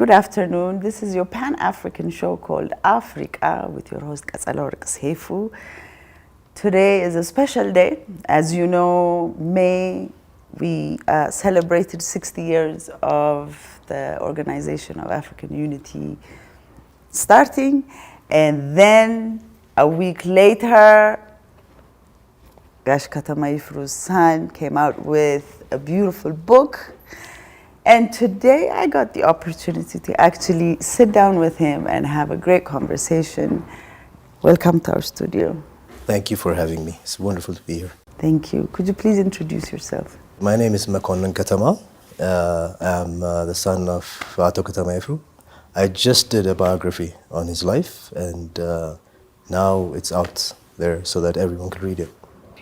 Good afternoon. This is your Pan-African show called AfreeQa with your host Qetselawork Seifu. Today is a special day. As you know, May, we celebrated 60 years of the Organization of African Unity starting, and then a week later, Ato Ketema Yifru's son came out with a beautiful book. And today I got the opportunity to actually sit down with him and have a great conversation. Welcome to our studio. Thank you for having me. It's wonderful to be here. Thank you. Could you please introduce yourself? My name is Makonnen Ketema. I'm the son of Ato Ketema Yifru. I just did a biography on his life, and now it's out there so that everyone can read it.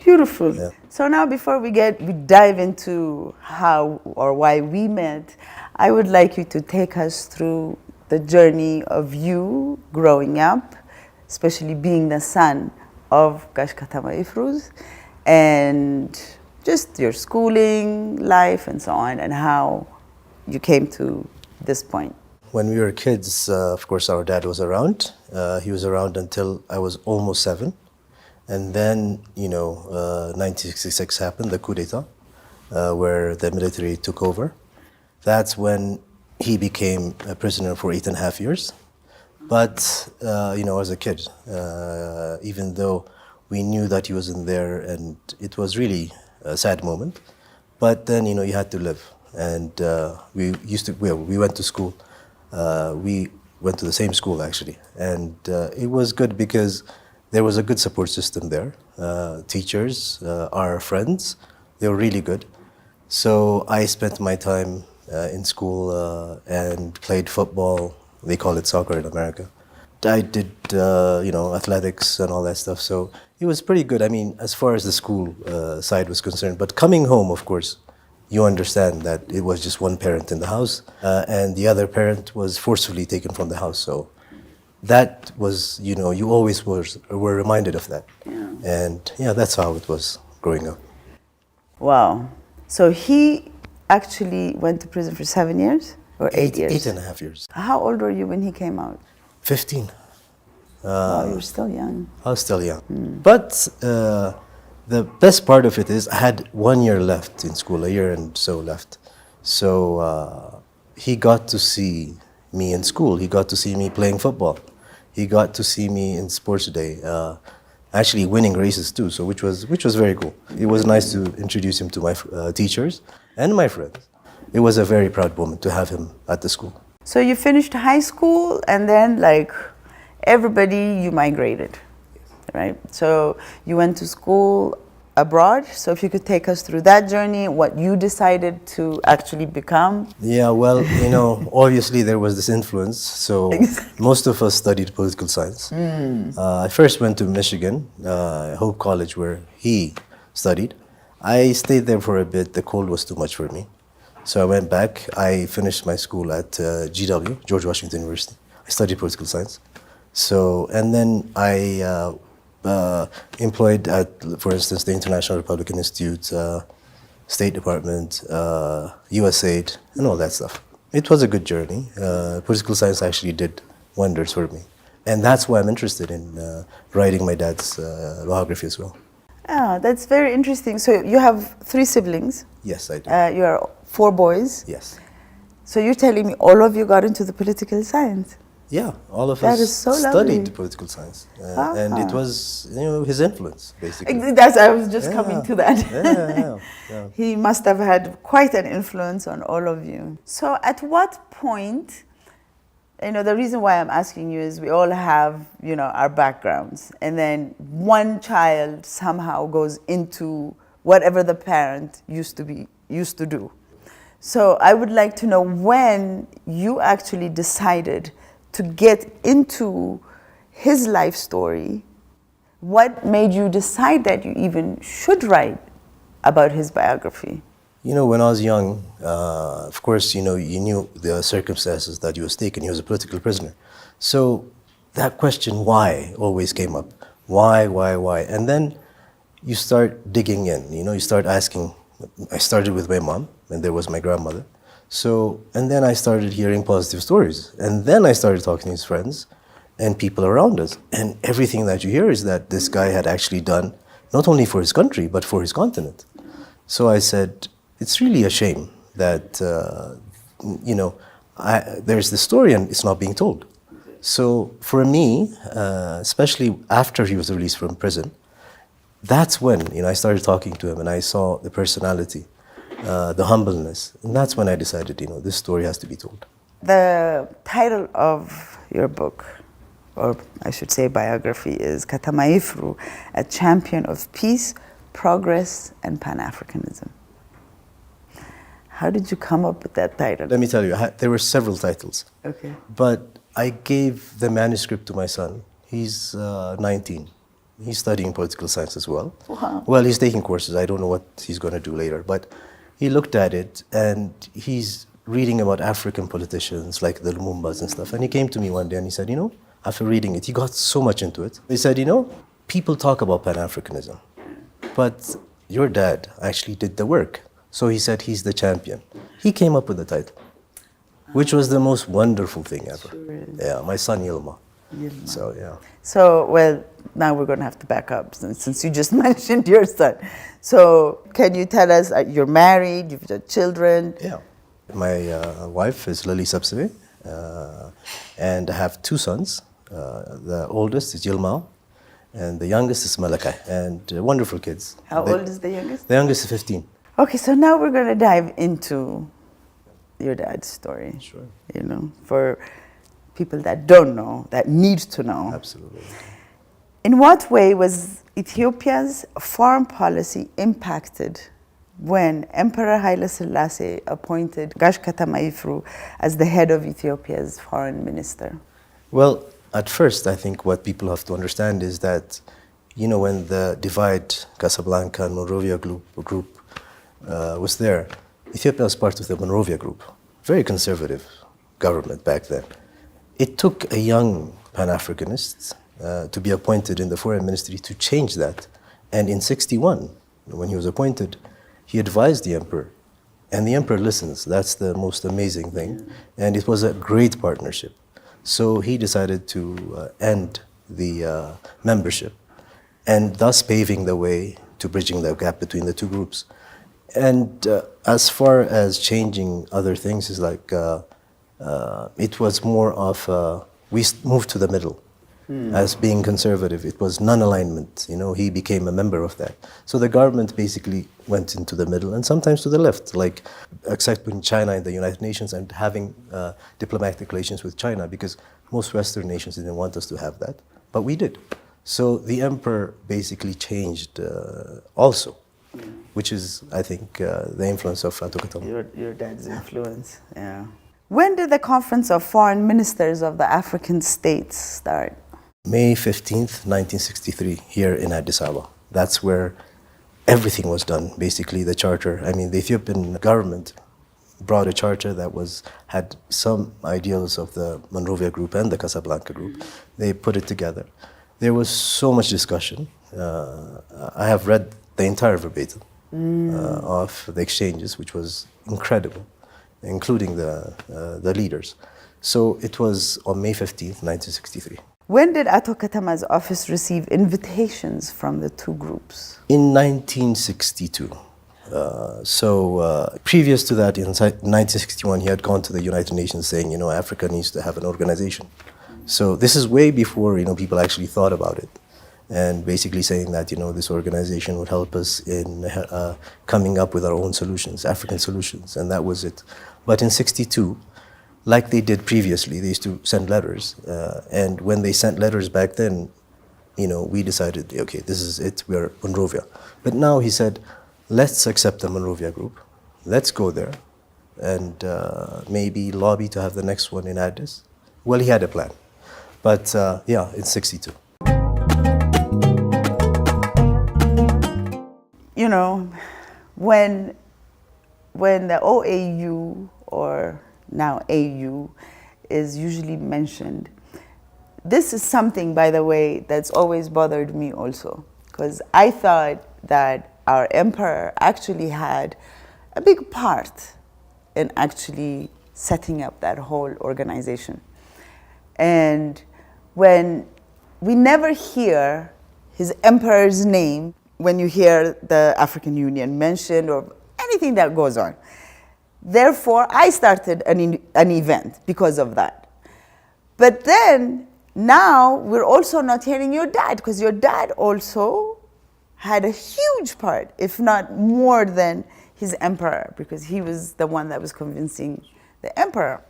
Beautiful. Yeah. So now before we dive into how or why we met, I would like you to take us through the journey of you growing up, especially being the son of Ato Ketema Yifru, and just your schooling life and so on, and how you came to this point. When we were kids, of course, our dad was around. He was around until I was almost 7. And then, 1966 happened, the coup d'etat, where the military took over. That's when he became a prisoner for 8.5 years. But, as a kid, even though we knew that he wasn't there, and it was really a sad moment, but then, you had to live. And we went to school. We went to the same school, actually. And it was good because there was a good support system there. Teachers, our friends, they were really good. So I spent my time in school and played football. They call it soccer in America. I did, athletics and all that stuff. So it was pretty good. I mean, as far as the school side was concerned. But coming home, of course, you understand that it was just one parent in the house, and the other parent was forcefully taken from the house. So that was, you always were reminded of that. Yeah. And that's how it was growing up. Wow. So he actually went to prison for 7 years or 8 years? 8.5 years. How old were you when he came out? 15. Wow, you were still young. I was still young. But the best part of it is I had 1 year left in school, a year and so left. So he got to see me in school. He got to see me playing football. He got to see me in sports day, actually winning races too. So which was very cool. It was nice to introduce him to my teachers and my friends. It was a very proud moment to have him at the school. So you finished high school, and then like everybody, you migrated, right? So you went to school abroad. So if you could take us through that journey, what you decided to actually become. Yeah, well, obviously there was this influence. So most of us studied political science. I first went to Michigan, Hope College, where he studied. I stayed there for a bit. The cold was too much for me. So I went back. I finished my school at GW, George Washington University. I studied political science. So, and then I employed at, for instance, the International Republican Institute, State Department, USAID, and all that stuff. It was a good journey. Political science actually did wonders for me. And that's why I'm interested in writing my dad's biography as well. Ah, that's very interesting. So you have 3 siblings. Yes, I do. You are 4 boys. Yes. So you're telling me all of you got into the political science? Yeah, all of That us is so studied lovely. political science, and it was his influence basically. I was just coming to that. Yeah. He must have had quite an influence on all of you. So at what point, the reason why I'm asking you is we all have, our backgrounds, and then one child somehow goes into whatever the parent used to do. So I would like to know when you actually decided to get into his life story. What made you decide that you even should write about his biography? When I was young, of course, you knew the circumstances that he was taken. He was a political prisoner. So that question, why, always came up. Why? And then you start digging in, you start asking. I started with my mom, and there was my grandmother. So, and then I started hearing positive stories. And then I started talking to his friends and people around us. And everything that you hear is that this guy had actually done not only for his country, but for his continent. So I said, it's really a shame that, there's this story and it's not being told. So for me, especially after he was released from prison, that's when I started talking to him and I saw the personality, the humbleness. And that's when I decided, this story has to be told. The title of your book, or I should say biography, is Ketema Yifru, a champion of peace, progress, and Pan-Africanism. How did you come up with that title? Let me tell you, there were several titles. Okay. But I gave the manuscript to my son. He's 19. He's studying political science as well. Wow. Well, he's taking courses. I don't know what he's going to do later. But he looked at it and he's reading about African politicians like the Lumumbas and stuff. And he came to me one day and he said, after reading it, he got so much into it. He said, people talk about Pan-Africanism, but your dad actually did the work. So he said he's the champion. He came up with the title, which was the most wonderful thing ever. Sure. Yeah, my son Yilma. So, yeah. So, well, now we're going to have to back up since you just mentioned your son. So, can you tell us, you're married, you've got children? Yeah. My wife is Lily Sabseve, and I have two sons. The oldest is Yilma, and the youngest is Malakai, and wonderful kids. How old is the youngest? The youngest is 15. Okay, so now we're going to dive into your dad's story. Sure. For people that don't know, that need to know. Absolutely. In what way was Ethiopia's foreign policy impacted when Emperor Haile Selassie appointed Gash Ketema Yifru as the head of Ethiopia's foreign minister? Well, at first, I think what people have to understand is that, when the divide, Casablanca and Monrovia group was there, Ethiopia was part of the Monrovia group, very conservative government back then. It took a young Pan-Africanist to be appointed in the foreign ministry to change that. And in 1961, when he was appointed, he advised the emperor, and the emperor listens. That's the most amazing thing. And it was a great partnership. So he decided to end the membership, and thus paving the way to bridging the gap between the two groups. And as far as changing other things, is like it was more of we moved to the middle. As being conservative, it was non-alignment. He became a member of that. So the government basically went into the middle and sometimes to the left, like accepting China in the United Nations and having diplomatic relations with China, because most Western nations didn't want us to have that, but we did. So the emperor basically changed also, which is, I think, the influence of Ato Ketema. Your dad's influence, yeah. When did the Conference of Foreign Ministers of the African States start? May 15th, 1963, here in Addis Ababa. That's where everything was done, basically, the charter. I mean, the Ethiopian government brought a charter that had some ideals of the Monrovia group and the Casablanca group. They put it together. There was so much discussion. I have read the entire verbatim of the exchanges, which was incredible, including the leaders. So it was on May 15th, 1963. When did Ato Ketema's office receive invitations from the two groups? In 1962. Previous to that, in 1961, he had gone to the United Nations saying, Africa needs to have an organization. So this is way before, people actually thought about it. And basically saying that, this organization would help us in coming up with our own solutions, African solutions, and that was it. But in 1962, like they did previously, they used to send letters. And when they sent letters back then, we decided, okay, this is it, we're Monrovia. But now he said, let's accept the Monrovia group. Let's go there and maybe lobby to have the next one in Addis. Well, he had a plan. But yeah, it's 1962. When the OAU, or now AU, is usually mentioned, this is something, by the way, that's always bothered me also, because I thought that our emperor actually had a big part in actually setting up that whole organization. And when we never hear his emperor's name when you hear the African Union mentioned or anything that goes on. Therefore, I started an event because of that. But then, now we're also not hearing your dad, because your dad also had a huge part, if not more than his emperor, because he was the one that was convincing the emperor.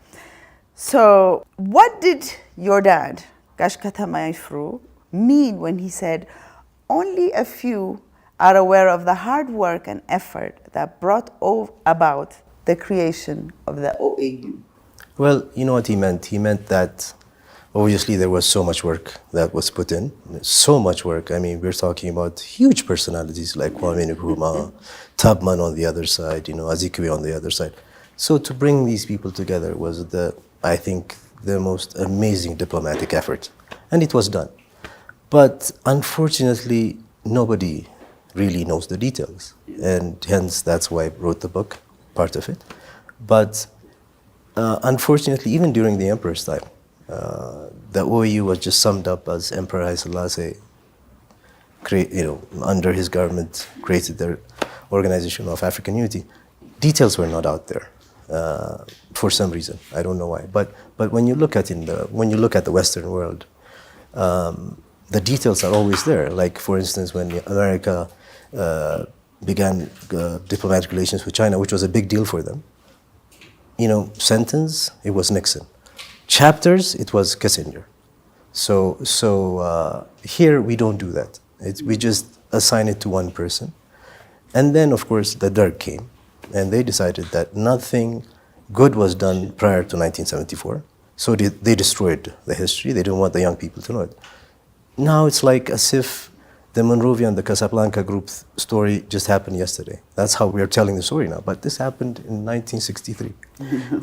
So what did your dad, Gash Ketema Yifru, mean when he said, only a few are aware of the hard work and effort that brought about the creation of the OAU? Well, you know what he meant? He meant that obviously there was so much work that was put in, so much work. I mean, we're talking about huge personalities like Kwame Nkrumah, Tubman on the other side, Azikiwe on the other side. So to bring these people together was I think, the most amazing diplomatic effort. And it was done. But unfortunately, nobody really knows the details. And hence, that's why I wrote the book, part of it. But unfortunately, even during the emperor's time, the OAU was just summed up as Emperor Haile Selassie, under his government, created the Organization of African Unity. Details were not out there for some reason. I don't know why. But when you look at the Western world, the details are always there. Like, for instance, when America began diplomatic relations with China, which was a big deal for them. Sentence, it was Nixon. Chapters, it was Kissinger. So here we don't do that. We just assign it to one person. And then, of course, the Derg came, and they decided that nothing good was done prior to 1974. So they destroyed the history. They didn't want the young people to know it. Now it's like as if the Monrovia and the Casablanca group story just happened yesterday. That's how we are telling the story now. But this happened in 1963,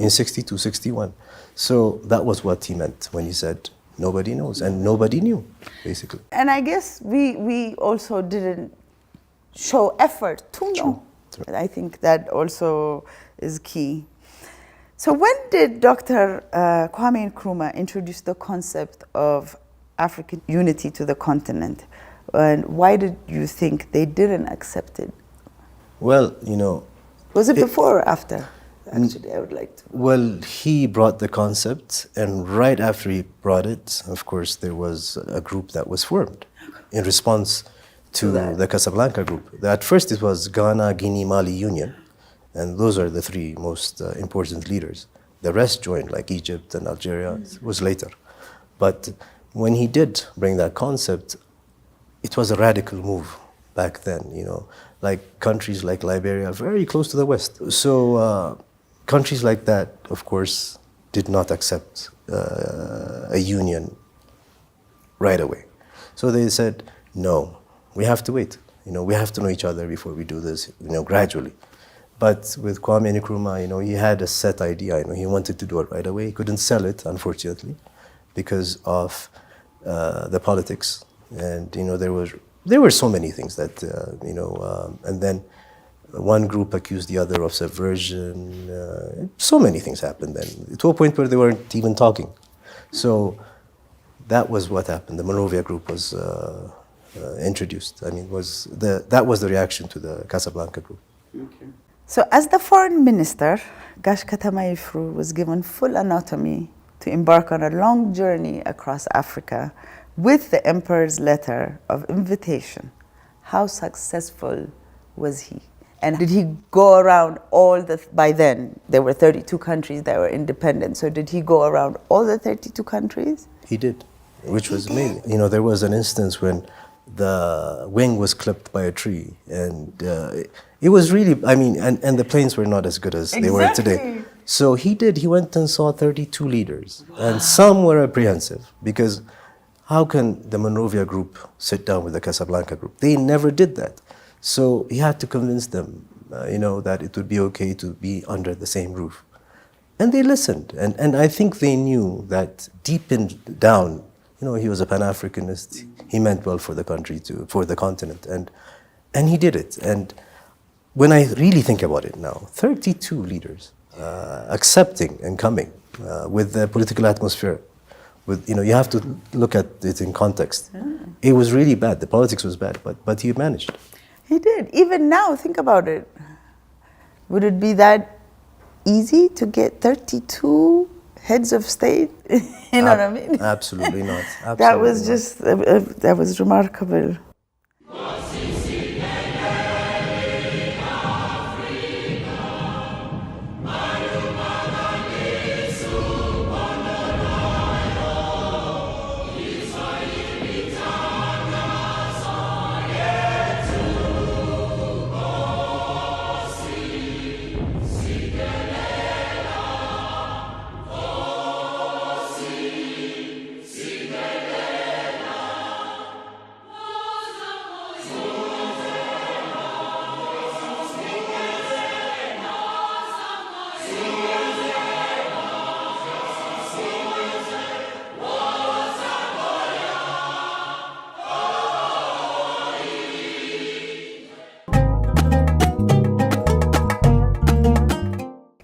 in 62, 61. So that was what he meant when he said, nobody knows. And nobody knew, basically. And I guess we also didn't show effort to know. True. I think that also is key. So when did Dr. Kwame Nkrumah introduce the concept of African unity to the continent? And why did you think they didn't accept it? Well, Was it before or after? Actually, I would like to. Well, he brought the concept, and right after he brought it, of course, there was a group that was formed in response to the Casablanca group. At first, it was Ghana, Guinea, Mali Union, and those are the three most important leaders. The rest joined, like Egypt and Algeria. It was later. But when he did bring that concept, it was a radical move back then, like countries like Liberia, very close to the West. So countries like that, of course, did not accept a union right away. So they said, no, we have to wait. We have to know each other before we do this, gradually. But with Kwame Nkrumah, he had a set idea. He wanted to do it right away. He couldn't sell it, unfortunately, because of the politics. And there were so many things that and then one group accused the other of subversion. So many things happened then, to a point where they weren't even talking. So that was what happened. The Monrovia group was introduced. That was the reaction to the Casablanca group. Okay. So as the foreign minister, Gash Ketema Yifru was given full autonomy to embark on a long journey across Africa with the emperor's letter of invitation. How successful was he? And did he go around by then, there were 32 countries that were independent, so did he go around all the 32 countries? He did, which was amazing. There was an instance when the wing was clipped by a tree, and it was really, and the planes were not as good as they were today. So he went and saw 32 leaders, and some were apprehensive, because how can the Monrovia group sit down with the Casablanca group? They never did that. So he had to convince them, that it would be okay to be under the same roof. And they listened. And I think they knew that deep down, he was a Pan-Africanist. He meant well for the country, for the continent. And he did it. And when I really think about it now, 32 leaders. accepting and coming with the political atmosphere. With, you have to look at it in context. It was really bad. The politics was bad, but he managed. He did. Even now, think about it. Would it be that easy to get 32 heads of state? You know what I mean? Absolutely not. Absolutely that was not. just, that was remarkable.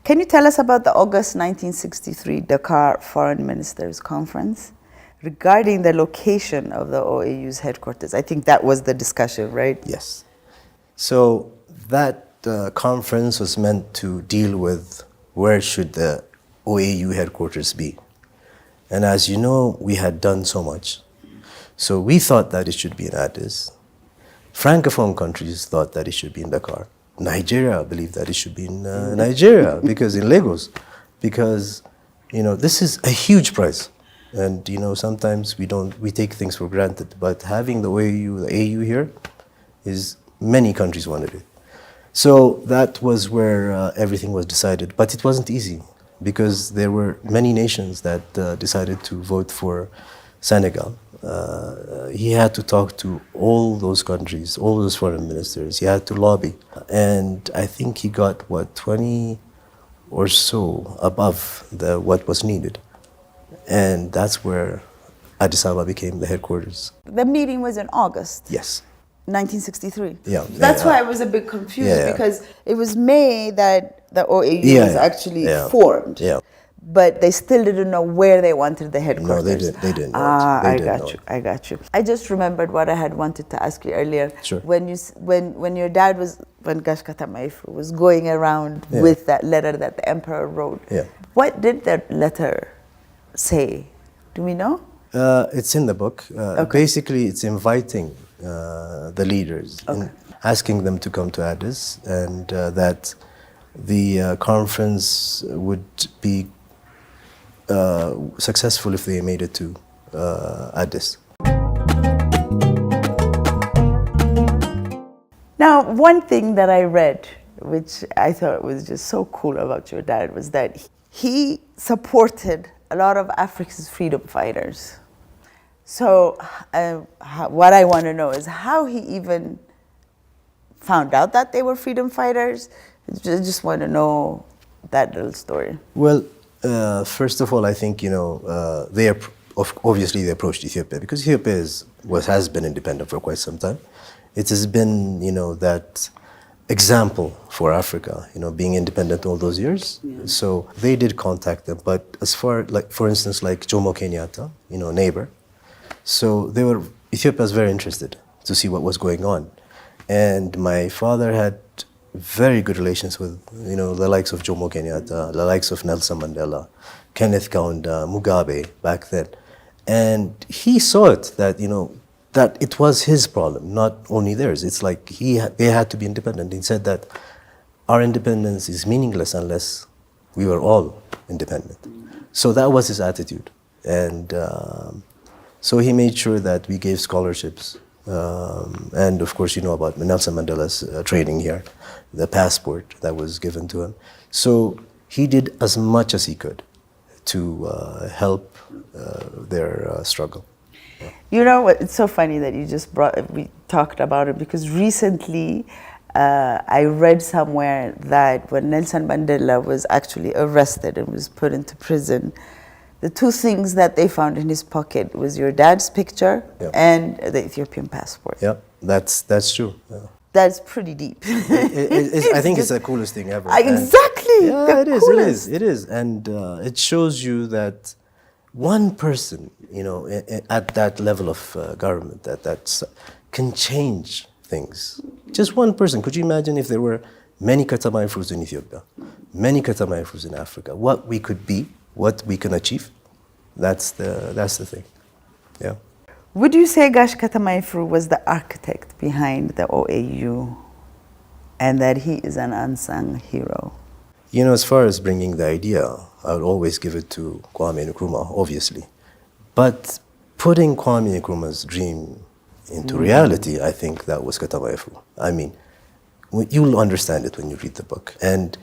Can you tell us about the August 1963 Dakar Foreign Ministers Conference regarding the location of the OAU's headquarters? I think that was the discussion, right? Yes. So that conference was meant to deal with where should the OAU headquarters be. And as you know, we had done so much. So we thought that it should be in Addis. Francophone countries thought that it should be in Dakar. Nigeria believed that it should be in Nigeria, because in Lagos, because this is a huge prize, and sometimes we take things for granted. But having the OAU, the AU here, is many countries wanted it. So that was where everything was decided. But it wasn't easy, because there were many nations that decided to vote for Senegal. He had to talk to all those countries, all those foreign ministers. He had to lobby. And I think he got, 20 or so above what was needed. And that's where Addis Ababa became the headquarters. The meeting was in August? Yes. 1963? Yeah. That's why I was a bit confused, because it was May that the OAU was actually formed. Yeah. But they still didn't know where they wanted the headquarters. No, they didn't. I got you. I just remembered what I had wanted to ask you earlier. Sure. When your dad when Ato Ketema Yifru was going around with that letter that the emperor wrote. Yeah. What did that letter say? Do we know? It's in the book. Basically, it's inviting the leaders, and asking them to come to Addis, and that the conference would be successful if they made it to Addis. Now, one thing that I read, which I thought was just so cool about your dad, was that he supported a lot of Africa's freedom fighters. So what I want to know is how he even found out that they were freedom fighters. I just want to know that little story. Well, first of all, I think obviously they approached Ethiopia, because Ethiopia has been independent for quite some time. It has been that example for Africa, being independent all those years. Yeah. So they did contact them, but as far for instance, Jomo Kenyatta, neighbor. So Ethiopia was very interested to see what was going on, and my father had very good relations with, the likes of Jomo Kenyatta, the likes of Nelson Mandela, Kenneth Kaunda, Mugabe back then. And he saw it that, that it was his problem, not only theirs. It's like they had to be independent. He said that our independence is meaningless unless we were all independent. So that was his attitude. And so he made sure that we gave scholarships. And of course, about Nelson Mandela's training here, the passport that was given to him. So he did as much as he could to help their struggle. Yeah. You know what? It's so funny that we talked about it, because recently I read somewhere that when Nelson Mandela was actually arrested and was put into prison, the two things that they found in his pocket was your dad's picture and the Ethiopian passport. Yeah, that's true. Yeah. That's pretty deep. I think it's the coolest thing ever. Exactly. Yeah, it is. And it shows you that one person, at that level of government, that can change things. Just one person. Could you imagine if there were many Ketema Yifrus in Ethiopia, many Ketema Yifrus in Africa, what we could be, what we can achieve? That's the thing. Yeah. Would you say Gash Ketema Yifru was the architect behind the OAU and that he is an unsung hero? As far as bringing the idea, I would always give it to Kwame Nkrumah, obviously. But putting Kwame Nkrumah's dream into reality, I think that was Ketema Yifru. I mean, you'll understand it when you read the book. And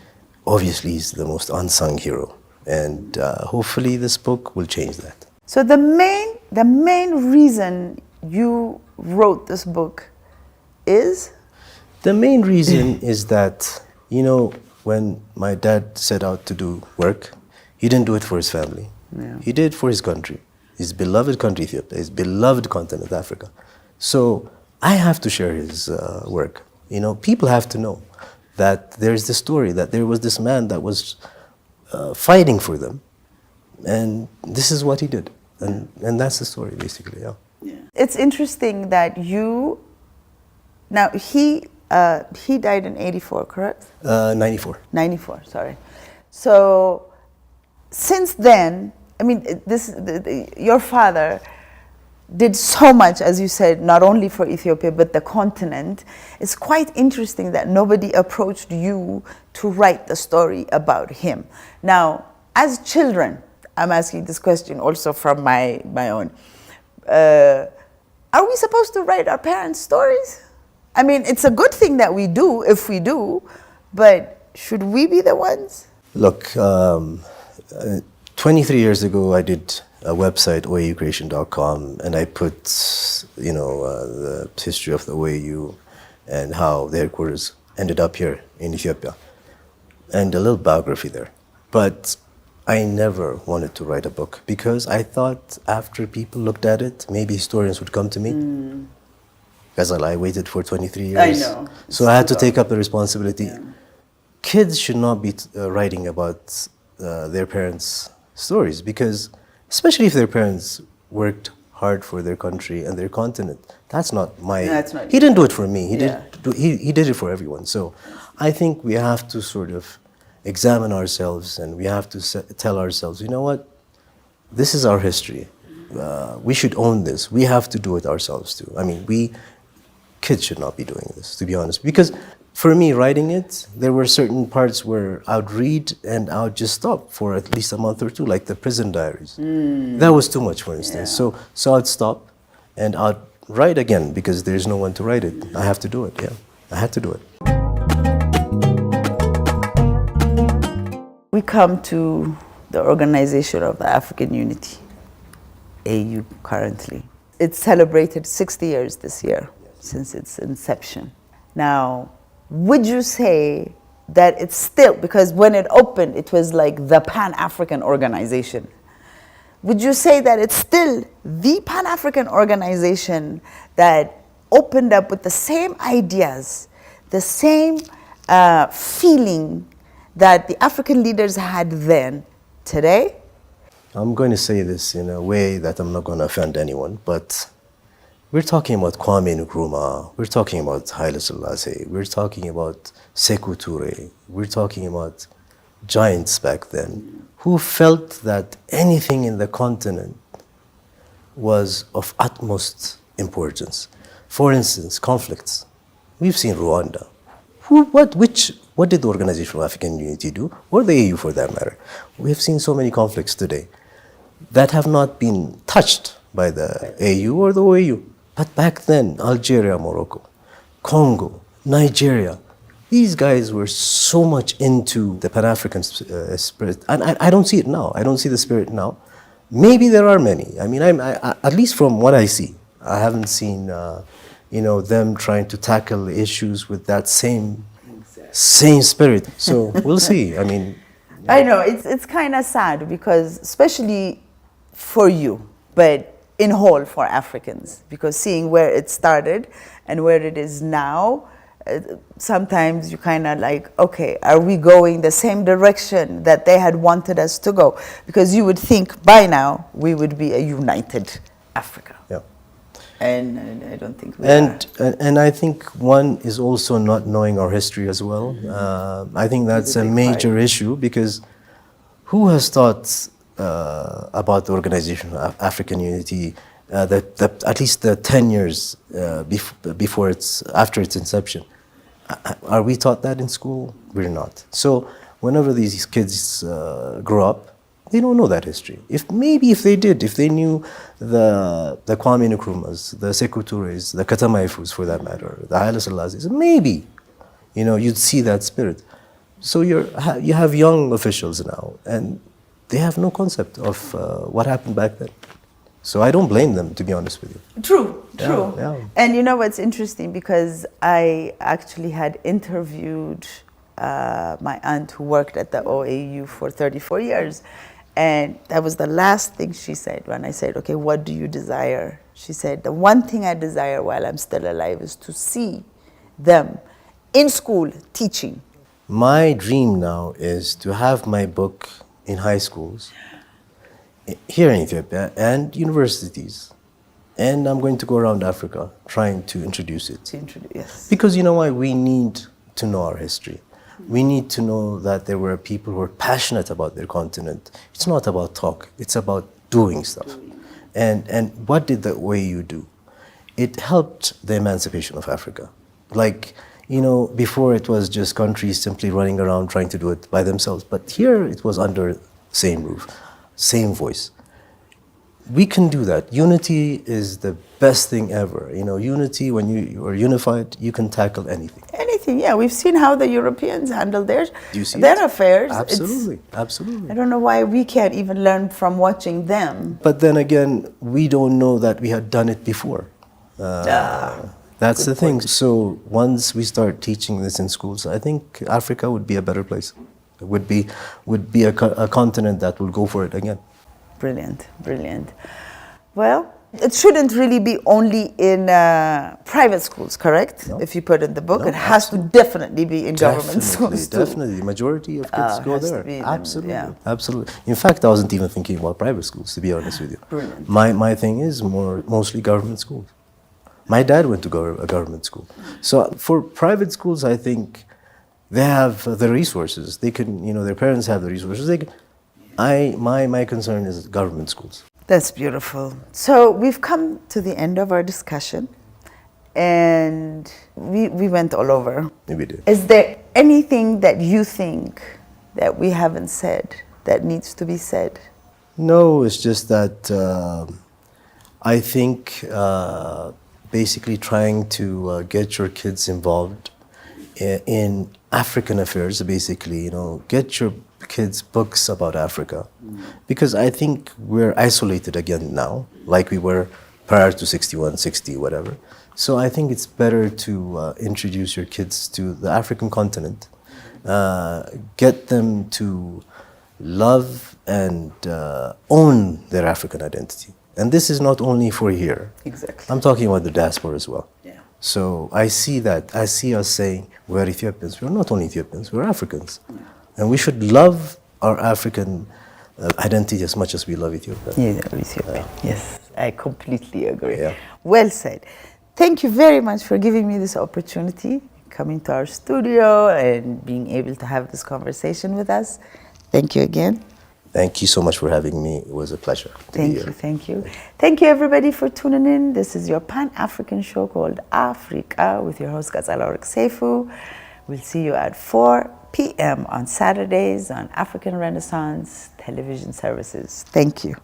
obviously, he's the most unsung hero. And hopefully this book will change that. So the main reason you wrote this book is? The main reason is that, when my dad set out to do work, he didn't do it for his family. Yeah. He did it for his country, his beloved country, Ethiopia, his beloved continent, Africa. So I have to share his work. People have to know that there's this story, that there was this man that was fighting for them. And this is what he did. And that's the story, basically, yeah. It's interesting that now he died in 84, correct? 94. 94, sorry. So since then, I mean, your father did so much, as you said, not only for Ethiopia, but the continent. It's quite interesting that nobody approached you to write the story about him. Now, as children, I'm asking this question also from my own. Are we supposed to write our parents' stories? I mean, it's a good thing that we do, if we do, but should we be the ones? Look, 23 years ago, I did a website, OAUcreation.com, and I put, the history of the OAU and how the headquarters ended up here in Ethiopia, and a little biography there. But I never wanted to write a book because I thought after people looked at it, maybe historians would come to me. Because I waited for 23 years. I know. So I had to take up the responsibility. Yeah. Kids should not be writing about their parents' stories because, especially if their parents worked hard for their country and their continent, that's not my... He didn't do it for me. He did it for everyone. So I think we have to sort of examine ourselves and we have to tell ourselves, you know what, this is our history. We should own this. We have to do it ourselves too. I mean, kids should not be doing this, to be honest. Because for me, writing it, there were certain parts where I would read and I would just stop for at least a month or two, like the prison diaries. That was too much, for instance. Yeah. So I'd stop and I'd write again because there's no one to write it. I have to do it, yeah. I had to do it. We come to the Organization of the African Unity, AU currently. It's celebrated 60 years this year since its inception. Now, would you say that it's still, because when it opened, it was like the Pan-African organization. Would you say that it's still the Pan-African organization that opened up with the same ideas, the same feeling that the African leaders had then, today? I'm going to say this in a way that I'm not going to offend anyone, but we're talking about Kwame Nkrumah, we're talking about Haile Selassie, we're talking about Sekou Touré, we're talking about giants back then who felt that anything in the continent was of utmost importance. For instance, conflicts. We've seen Rwanda. What did the Organization of African Unity do, or the AU for that matter? We have seen so many conflicts today that have not been touched by the AU or the OAU. But back then, Algeria, Morocco, Congo, Nigeria, these guys were so much into the Pan-African spirit. And I don't see it now. I don't see the spirit now. Maybe there are many. I mean, at least from what I see, I haven't seen them trying to tackle issues with that same spirit. So we'll see. I mean, I know it's kind of sad because, especially for you, but in whole for Africans, because seeing where it started and where it is now, sometimes you kind of like, okay, are we going the same direction that they had wanted us to go? Because you would think by now we would be a united Africa. Yeah. And I don't think we are. And I think one is also not knowing our history as well. I think that's a major issue, because who has thought about the Organization of African Unity, at least the 10 years after its inception? Are we taught that in school? We're not. So whenever these kids grow up, they don't know that history. If they did, if they knew the Kwame Nkrumahs, the Sekou Touré's, the Ketema Yifrus for that matter, the Haile Selassies, maybe, you'd see that spirit. So you have young officials now, and they have no concept of what happened back then. So I don't blame them, to be honest with you. True. Yeah. And you know what's interesting, because I actually had interviewed my aunt who worked at the OAU for 34 years. And that was the last thing she said when I said, okay, what do you desire? She said, the one thing I desire while I'm still alive is to see them in school teaching. My dream now is to have my book in high schools here in Ethiopia and universities. And I'm going to go around Africa trying to introduce it. Yes. Because you know why? We need to know our history. We need to know that there were people who were passionate about their continent. It's not about talk, it's about doing stuff. And what did the OAU do? It helped the emancipation of Africa. Like, before it was just countries simply running around trying to do it by themselves. But here it was under the same roof, same voice. We can do that. Unity is the best thing ever. Unity, when you are unified, you can tackle anything. Anything, yeah. We've seen how the Europeans handle their affairs. Absolutely, absolutely. I don't know why we can't even learn from watching them. But then again, we don't know that we had done it before. That's the thing. So once we start teaching this in schools, I think Africa would be a better place. It would be a continent that will go for it again. Brilliant. Well, it shouldn't really be only in private schools, correct? No. If you put in the book, No, it has to definitely be in government schools too. Definitely, majority of kids go there. Absolutely, yeah. Absolutely. In fact, I wasn't even thinking about private schools, to be honest with you. Brilliant. My thing is mostly government schools. My dad went to a government school. So for private schools, I think they have the resources. They can, their parents have the resources. My concern is government schools. That's beautiful. So we've come to the end of our discussion, and we went all over. We did. Is there anything that you think that we haven't said that needs to be said? No, it's just that I think basically trying to get your kids involved in African affairs, basically, get your kids books about Africa, because I think we're isolated again now, like we were prior to 61, 60, whatever. So I think it's better to introduce your kids to the African continent, get them to love and own their African identity. And this is not only for here. Exactly. I'm talking about the diaspora as well. Yeah. So I see us saying we're Ethiopians. We're not only Ethiopians, we're Africans. Yeah. And we should love our African identity as much as we love Ethiopia. Yeah, Ethiopia. Yes, I completely agree. Yeah. Well said. Thank you very much for giving me this opportunity, coming to our studio and being able to have this conversation with us. Thank you again. Thank you so much for having me. It was a pleasure to be here. Thank you. Thank you, everybody, for tuning in. This is your Pan-African show called AfreeQa with your host, Qetselawork Seifu. We'll see you at 4 p.m. on Saturdays on African Renaissance television services. Thank you.